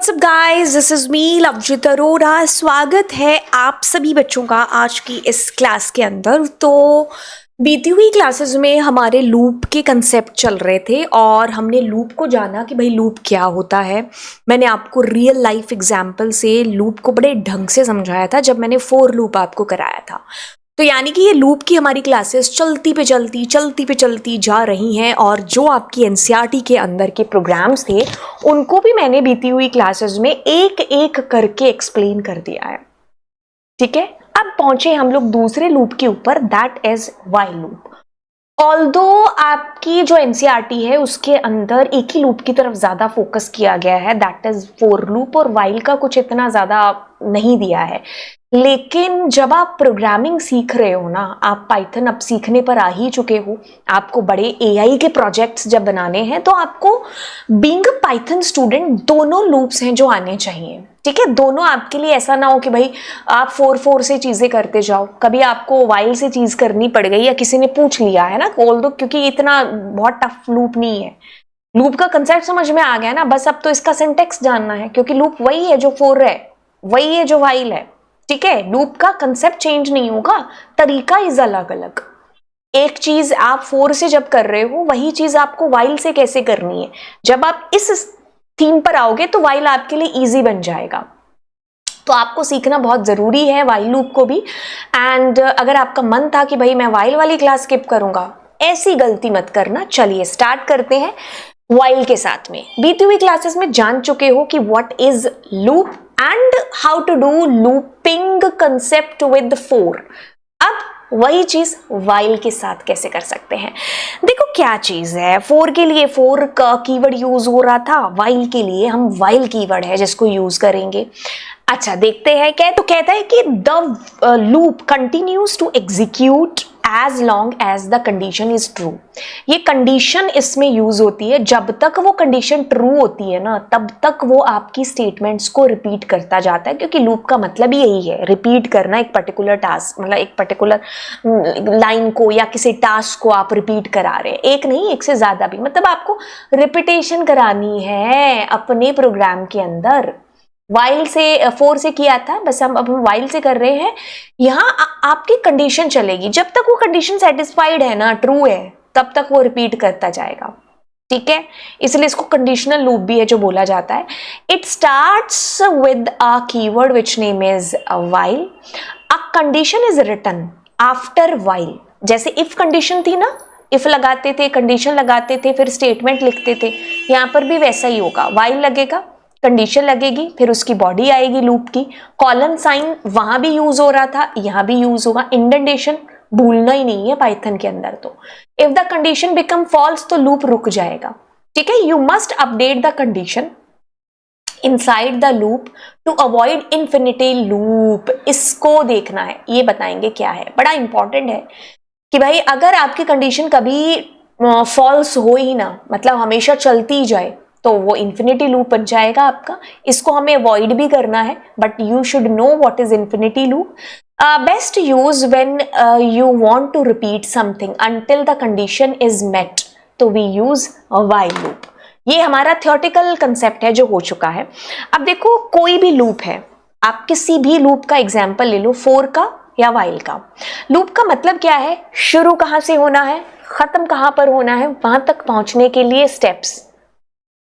WhatsApp guys, this is me Lovejeet Arora. स्वागत है आप सभी बच्चों का आज की इस क्लास के अंदर। तो बीती हुई क्लासेस में हमारे लूप के कंसेप्ट चल रहे थे और हमने लूप को जाना कि भाई लूप क्या होता है। मैंने आपको रियल लाइफ एग्जाम्पल से लूप को बड़े ढंग से समझाया था जब मैंने फोर लूप आपको कराया था। तो यानी कि ये लूप की हमारी क्लासेस चलती पे चलती जा रही हैं और जो आपकी एनसीईआरटी के अंदर के प्रोग्राम्स थे उनको भी मैंने बीती हुई क्लासेस में एक एक करके एक्सप्लेन कर दिया है। ठीक है, अब पहुंचे हम लोग दूसरे लूप के ऊपर, that is while loop. Although आपकी जो एनसीईआरटी है उसके अंदर एक ही लूप की तरफ ज्यादा फोकस किया गया है, दैट इज फोर लूप, और व्हाइल का कुछ इतना ज्यादा नहीं दिया है। लेकिन जब आप प्रोग्रामिंग सीख रहे हो ना, आप पाइथन अब सीखने पर आ ही चुके हो, आपको बड़े एआई के प्रोजेक्ट्स जब बनाने हैं तो आपको बीइंग अ पाइथन स्टूडेंट दोनों लूप्स हैं जो आने चाहिए। ठीक है, दोनों आपके लिए ऐसा ना हो कि भाई आप फोर से चीजें करते जाओ, कभी आपको व्हाइल से चीज करनी पड़ गई या किसी ने पूछ लिया है ना, ऑल्दो क्योंकि इतना बहुत टफ लूप नहीं है। लूप का कंसेप्ट समझ में आ गया ना, बस अब तो इसका सिंटेक्स जानना है, क्योंकि लूप वही है जो फोर है, वही है जो व्हाइल है। ठीक है, लूप का कंसेप्ट चेंज नहीं होगा, तरीका इज अलग अलग। एक चीज आप फोर से जब कर रहे हो वही चीज आपको व्हाइल से कैसे करनी है। जब आप इस थीम पर आओगे तो व्हाइल आपके लिए इजी बन जाएगा। तो आपको सीखना बहुत जरूरी है व्हाइल लूप को भी। एंड अगर आपका मन था कि भाई मैं व्हाइल वाली क्लास स्किप करूंगा, ऐसी गलती मत करना। चलिए स्टार्ट करते हैं व्हाइल के साथ में। बीती हुई क्लासेस में जान चुके हो कि what is loop and how to do looping concept with for. अब वही चीज व्हाइल के साथ कैसे कर सकते हैं। देखो क्या चीज है, फोर के लिए फोर का कीवर्ड यूज हो रहा था, व्हाइल के लिए हम व्हाइल कीवर्ड है जिसको यूज करेंगे। अच्छा देखते हैं क्या। तो कहता है कि the loop continues to execute as long as the condition is true. ये कंडीशन इसमें यूज होती है, जब तक वो कंडीशन ट्रू होती है ना तब तक वो आपकी स्टेटमेंट्स को रिपीट करता जाता है, क्योंकि लूप का मतलब यही है, रिपीट करना एक पर्टिकुलर टास्क, मतलब एक पर्टिकुलर लाइन को या किसी टास्क को आप रिपीट करा रहे हैं, एक नहीं एक से ज्यादा भी, मतलब आपको रिपीटेशन करानी है अपने प्रोग्राम के अंदर। व्हाइल से फोर से किया था, बस हम अब व्हाइल से कर रहे हैं। यहाँ आपकी कंडीशन चलेगी, जब तक वो कंडीशन सेटिस्फाइड है ना, ट्रू है, तब तक वो रिपीट करता जाएगा। ठीक है, इसलिए इसको कंडीशनल लूप भी है जो बोला जाता है। It starts with a keyword which name is while. A condition is written after while. जैसे इफ कंडीशन थी ना, इफ लगाते थे, कंडीशन लगाते थे, फिर स्टेटमेंट लिखते थे, यहाँ पर भी वैसा ही होगा। व्हाइल लगेगा, कंडीशन लगेगी, फिर उसकी बॉडी आएगी लूप की। कॉलन साइन वहां भी यूज हो रहा था, यहां भी यूज होगा। इंडेंटेशन भूलना ही नहीं है पाइथन के अंदर। तो if the condition become false तो लूप रुक जाएगा। ठीक है, you must update the condition inside the loop to avoid infinity loop. इसको देखना है, ये बताएंगे क्या है, बड़ा इंपॉर्टेंट है कि भाई अगर आपकी कंडीशन कभी फॉल्स हो ही ना, मतलब हमेशा चलती ही जाए, तो वो इंफिनिटी लूप बन जाएगा आपका। इसको हमें अवॉइड भी करना है, but you should know what is infinity loop. Best use when you want to repeat something until the condition is met, तो वी यूज व्हाइल लूप। ये हमारा थियोरेटिकल कंसेप्ट है जो हो चुका है। अब देखो कोई भी लूप है, आप किसी भी लूप का एग्जाम्पल ले लो, फोर का या व्हाइल का। लूप का मतलब क्या है, शुरू कहां से होना है, खत्म कहां पर होना है, वहां तक पहुंचने के लिए स्टेप्स।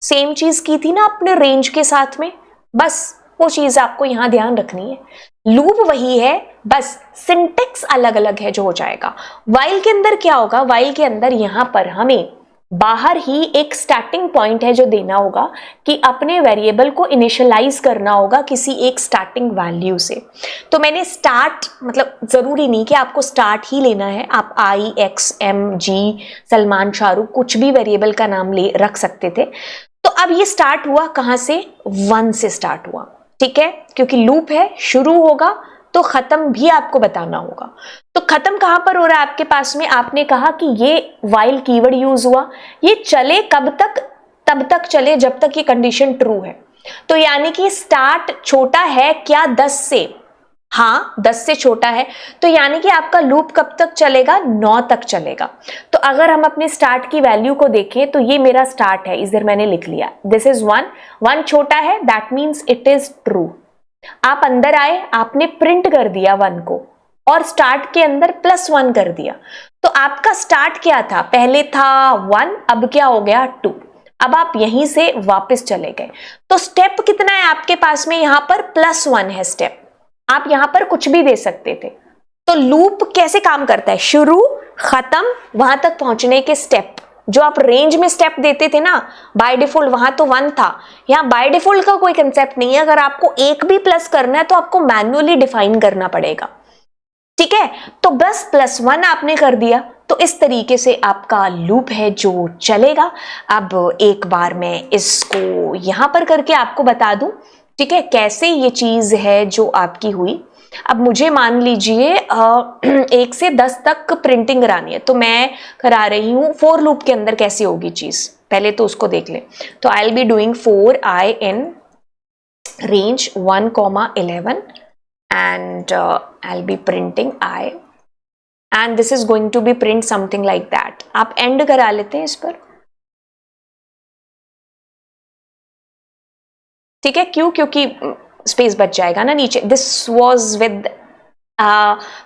सेम चीज की थी ना अपने रेंज के साथ में, बस वो चीज आपको यहां ध्यान रखनी है। लूप वही है, बस सिंटेक्स अलग अलग है जो हो जाएगा। व्हाइल के अंदर क्या होगा, व्हाइल के अंदर यहां पर हमें बाहर ही एक स्टार्टिंग पॉइंट है जो देना होगा कि अपने वेरिएबल को इनिशियलाइज करना होगा किसी एक स्टार्टिंग वैल्यू से। तो मैंने स्टार्ट, मतलब जरूरी नहीं कि आपको स्टार्ट ही लेना है, आप I X M G Salman Shahrukh कुछ भी वेरिएबल का नाम ले रख सकते थे। तो अब ये स्टार्ट हुआ कहां से, 1 से स्टार्ट हुआ। ठीक है, क्योंकि लूप है, शुरू होगा तो खत्म भी आपको बताना होगा। तो खत्म कहां पर हो रहा है आपके पास में, आपने कहा कि ये व्हाइल कीवर्ड यूज हुआ, ये चले कब तक, तब तक चले जब तक ये कंडीशन ट्रू है। तो यानी कि स्टार्ट छोटा है क्या 10 से, हाँ 10 से छोटा है, तो यानी कि आपका लूप कब तक चलेगा, 9 तक चलेगा। तो अगर हम अपनी स्टार्ट की वैल्यू को देखें तो ये मेरा स्टार्ट है, इधर मैंने लिख लिया दिस इज 1, 1 छोटा है, that means it is true. आप अंदर आए, आपने प्रिंट कर दिया 1 को और स्टार्ट के अंदर +1 कर दिया, तो आपका स्टार्ट क्या था, पहले था 1, अब क्या हो गया 2। अब आप यहीं से वापस चले गए, तो स्टेप कितना है आपके पास में, यहां पर +1 है स्टेप, आप यहां पर कुछ भी दे सकते थे। तो लूप कैसे काम करता है, शुरू खत्म वहां तक पहुंचने के स्टेप, जो आप रेंज में स्टेप देते थे ना बाय डिफॉल्ट, वहां तो 1 था, यहां बाय डिफॉल्ट का कोई कंसेप्ट नहीं है। अगर आपको एक भी प्लस करना है तो आपको मैन्युअली डिफाइन करना पड़ेगा, ठीक है। तो बस +1 आपने कर दिया, तो इस तरीके से आपका लूप है जो चलेगा। अब एक बार मैं इसको यहां पर करके आपको बता दूं, ठीक है, कैसे ये चीज है जो आपकी हुई। अब मुझे मान लीजिए 1 से 10 तक प्रिंटिंग करानी है, तो मैं करा रही हूं फोर लूप के अंदर कैसे होगी चीज, पहले तो उसको देख लें। तो I will be doing 4i in range 1,11 and I'll be printing I and this is going to be print something like that। आप end करा लेते हैं इस पर, ठीक है, क्यों, क्योंकि स्पेस बच जाएगा ना नीचे। This was with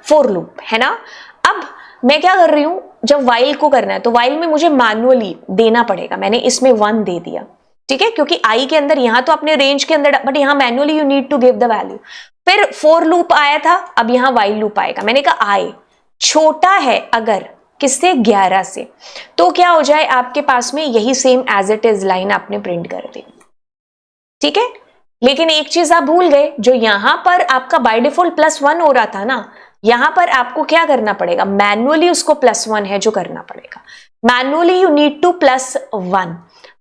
for loop, है ना। अब मैं क्या कर रही हूं, जब वाइल को करना है तो वाइल में मुझे मैनुअली देना पड़ेगा, मैंने इसमें 1 दे दिया, ठीक है, क्योंकि आई के अंदर यहां तो अपने रेंज के अंदर, बट यहां manually you need to give the value. फिर फोर लूप आया था, अब यहां वाइल लूप आएगा। मैंने कहा आई छोटा है अगर किससे, 11 से, तो क्या हो जाए आपके पास में यही same as it is line आपने प्रिंट कर दी, ठीक है। लेकिन एक चीज आप भूल गए, जो यहां पर आपका बाय डिफॉल्ट +1 हो रहा था ना, यहां पर आपको क्या करना पड़ेगा, मैनुअली उसको +1 है जो करना पड़ेगा, मैनुअली यू नीड टू +1।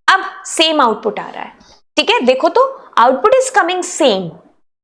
अब सेम आउटपुट आ रहा है, ठीक है, देखो तो output is coming same,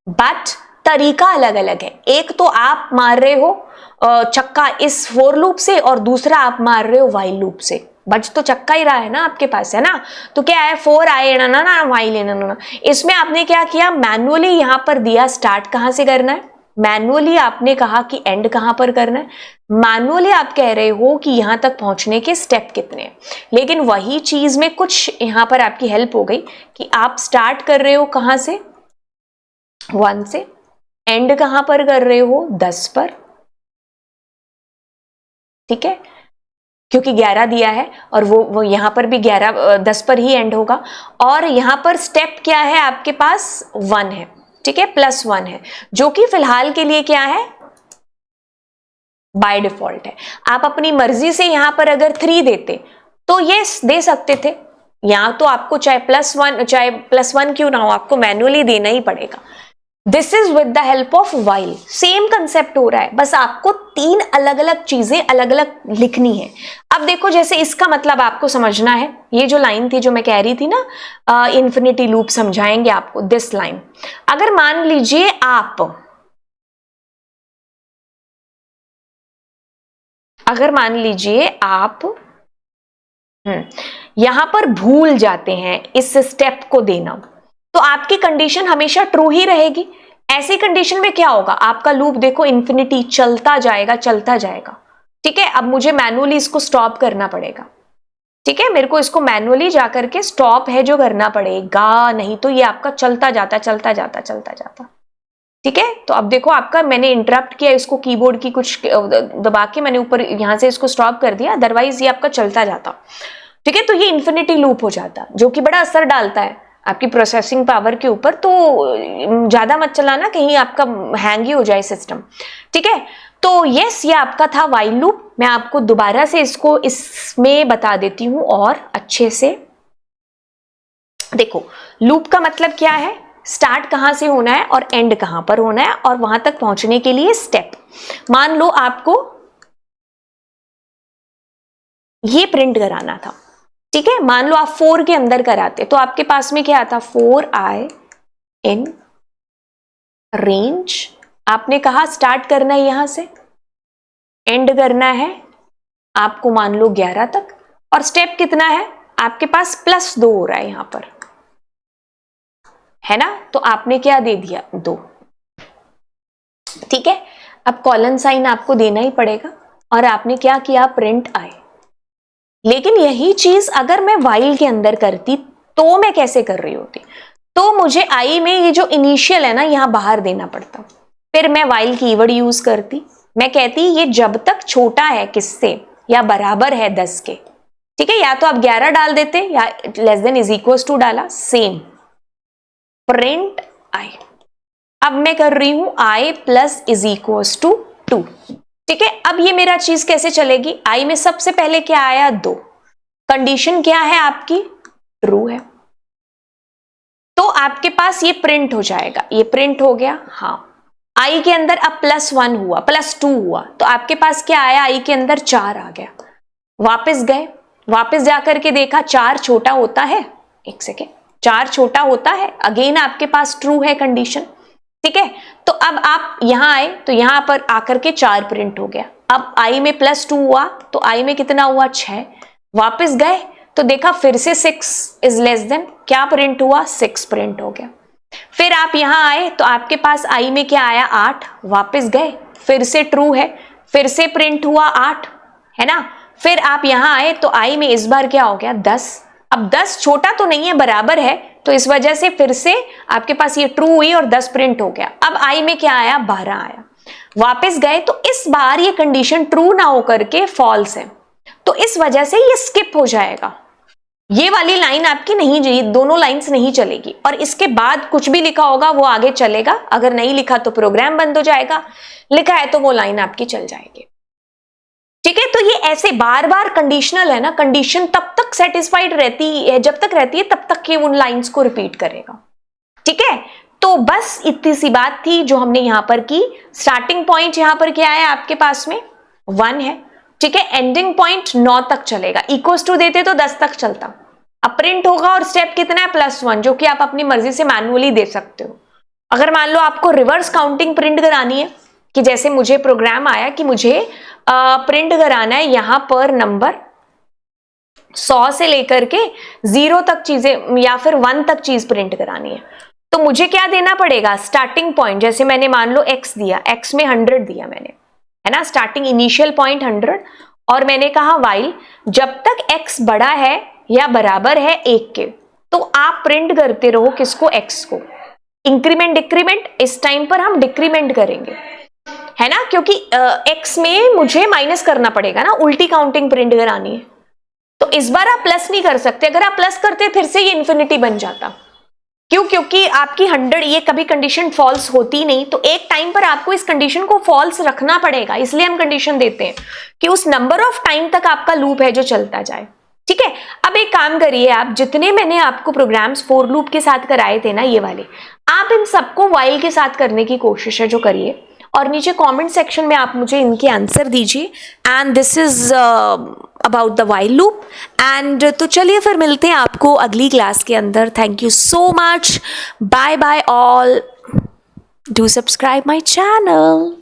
but तरीका अलग अलग है। एक तो आप मार रहे हो चक्का इस फोर लूप से, और दूसरा आप मार रहे हो वाइल लूप से। बच तो चक्का ही रहा है ना आपके पास, है ना। तो क्या है, 4 आए ना ना ना वाइल ना ना, इसमें आपने क्या किया, मैनुअली यहां पर दिया स्टार्ट कहां से करना है, मैनुअली आपने कहा कि एंड कहां पर करना है, मैनुअली आप कह रहे हो कि यहां तक पहुंचने के स्टेप कितने हैं। लेकिन वही चीज में कुछ यहां पर आपकी हेल्प हो गई कि आप स्टार्ट कर रहे हो कहां से, 1 से, एंड कहां पर कर रहे हो, 10 पर, ठीक है, क्योंकि 11 दिया है, और वो यहां पर भी 10 पर ही एंड होगा। और यहां पर स्टेप क्या है आपके पास, 1 है, ठीक है, +1 है, जो कि फिलहाल के लिए क्या है, बाय डिफॉल्ट है। आप अपनी मर्जी से यहां पर अगर 3 देते तो ये दे सकते थे, यहां तो आपको चाहे +1 क्यों ना हो, आपको मैनुअली देना ही पड़ेगा। This is with the help of while, same concept हो रहा है, बस आपको 3 अलग अलग चीजें अलग अलग लिखनी है। अब देखो, जैसे इसका मतलब आपको समझना है, ये जो लाइन थी जो मैं कह रही थी ना, इंफिनिटी लूप समझाएंगे आपको, दिस लाइन। अगर मान लीजिए आप यहां पर भूल जाते हैं इस स्टेप को देना, तो आपकी कंडीशन हमेशा ट्रू ही रहेगी। ऐसी कंडीशन में क्या होगा, आपका लूप देखो इन्फिनिटी चलता जाएगा चलता जाएगा, ठीक है। अब मुझे मैनुअली इसको स्टॉप करना पड़ेगा, ठीक है, मेरे को इसको मैनुअली जाकर के स्टॉप है जो करना पड़ेगा, नहीं तो ये आपका चलता जाता चलता जाता चलता जाता, ठीक है। तो अब देखो, आपका मैंने इंटरप्ट किया इसको, कीबोर्ड की कुछ दबा के मैंने ऊपर यहां से इसको स्टॉप कर दिया, अदरवाइज ये आपका चलता जाता, ठीक है। तो ये इन्फिनिटी लूप हो जाता, जो कि बड़ा असर डालता है आपकी प्रोसेसिंग पावर के ऊपर। तो ज्यादा मत चलाना, कहीं आपका हैंग ही हो जाए सिस्टम, ठीक है। तो यस, ये आपका था वाइल लूप। मैं आपको दोबारा से इसको इसमें बता देती हूं और अच्छे से देखो। लूप का मतलब क्या है, स्टार्ट कहां से होना है और एंड कहां पर होना है, और वहां तक पहुंचने के लिए स्टेप। मान लो आपको ये प्रिंट कराना था, ठीक है, मान लो आप 4 के अंदर कराते, तो आपके पास में क्या आता, 4i इन रेंज, आपने कहा स्टार्ट करना है यहां से, एंड करना है आपको मान लो 11 तक, और स्टेप कितना है आपके पास, +2 हो रहा है यहां पर, है ना। तो आपने क्या दे दिया, 2, ठीक है, अब कॉलन साइन आपको देना ही पड़ेगा और आपने क्या किया, प्रिंट आई। लेकिन यही चीज अगर मैं वाइल के अंदर करती तो मैं कैसे कर रही होती, तो मुझे आई में ये जो इनिशियल है ना यहां बाहर देना पड़ता। फिर मैं वाइल कीवर्ड यूज करती, मैं कहती ये जब तक छोटा है किससे, या बराबर है 10 के, ठीक है, या तो आप 11 डाल देते या less than is equal to डाला, सेम प्रिंट आई। अब मैं कर रही हूं I plus is equal to 2, ठीक है। अब ये मेरा चीज कैसे चलेगी, आई में सबसे पहले क्या आया 2, कंडीशन क्या है आपकी, ट्रू है, तो आपके पास ये प्रिंट हो जाएगा, ये प्रिंट हो गया। हाँ, आई के अंदर अब +1 हुआ, +2 हुआ, तो आपके पास क्या आया, आई के अंदर 4 आ गया। वापस गए, वापस जाकर के देखा 4 छोटा होता है, एक सेकेंड, 4 छोटा होता है, अगेन आपके पास ट्रू है कंडीशन, ठीक है। तो अब आप यहां आए तो यहां पर आकर के 4 प्रिंट हो गया। अब आई में +2 हुआ तो आई में कितना हुआ, 6। वापस गए तो देखा फिर से 6 इज लेस देन, क्या प्रिंट हुआ, 6 प्रिंट हो गया। फिर आप यहां आए तो आपके पास आई में क्या आया, 8। वापस गए, फिर से ट्रू है, फिर से प्रिंट हुआ 8, है ना। फिर आप यहां आए तो आई में इस बार क्या हो गया, 10। अब 10 छोटा तो नहीं है, बराबर है, तो इस वजह से फिर से आपके पास ये ट्रू हुई और 10 प्रिंट हो गया। अब आई में क्या आया, 12 आया। वापस गए तो इस बार ये कंडीशन ट्रू ना होकर के फॉल्स है, तो इस वजह से ये स्किप हो जाएगा, ये वाली लाइन आपकी नहीं, दोनों लाइंस नहीं चलेगी, और इसके बाद कुछ भी लिखा होगा वो आगे चलेगा, अगर नहीं लिखा तो प्रोग्राम बंद हो जाएगा, लिखा है तो वो लाइन आपकी चल जाएगी, ठीक है। तो ये ऐसे बार बार कंडीशनल है ना, कंडीशन तब तक सेटिस्फाइड रहती है, जब तक रहती है तब तक ये उन लाइंस को रिपीट करेगा, ठीक है। तो बस इतनी सी बात थी जो हमने यहां पर की। स्टार्टिंग पॉइंट यहां पर क्या है आपके पास में, 1 है, ठीक है। एंडिंग पॉइंट 9 तक चलेगा, इक्वल्स टू देते तो 10 तक चलता। अब प्रिंट होगा और स्टेप कितना है, +1, जो कि आप अपनी मर्जी से मैनुअली दे सकते हो। अगर मान लो आपको रिवर्स काउंटिंग प्रिंट करानी है, कि जैसे मुझे प्रोग्राम आया कि मुझे प्रिंट कराना है यहां पर नंबर 100 से लेकर के 0 तक चीजें, या फिर 1 तक चीज प्रिंट करानी है, तो मुझे क्या देना पड़ेगा, स्टार्टिंग पॉइंट, जैसे मैंने मान लो x दिया, x में 100 दिया मैंने, है ना, स्टार्टिंग इनिशियल पॉइंट 100, और मैंने कहा वाइल जब तक x बड़ा है या बराबर है 1 के, तो आप प्रिंट करते रहो किसको, x को। इंक्रीमेंट डिक्रीमेंट, इस टाइम पर हम डिक्रीमेंट करेंगे, है ना, क्योंकि x में मुझे माइनस करना पड़ेगा ना, उल्टी काउंटिंग प्रिंट करानी है, तो इस बार आप प्लस नहीं कर सकते। अगर आप प्लस करते फिर से ये इन्फिनिटी बन जाता, क्यों, क्योंकि आपकी 100 ये कभी कंडीशन फॉल्स होती नहीं, तो एक टाइम पर आपको इस कंडीशन को फॉल्स रखना पड़ेगा, इसलिए हम कंडीशन देते हैं कि उस नंबर ऑफ टाइम तक आपका लूप है जो चलता जाए, ठीक है। अब एक काम करिए, आप जितने मैंने आपको प्रोग्राम्स फॉर लूप के साथ कराए थे ना, ये वाले, आप इन सबको वाइल के साथ करने की कोशिश है जो करिए, और नीचे कमेंट सेक्शन में आप मुझे इनके आंसर दीजिए। And this is about the while loop. And तो चलिए फिर मिलते हैं आपको अगली क्लास के अंदर। Thank you so much, bye bye all, do subscribe my channel.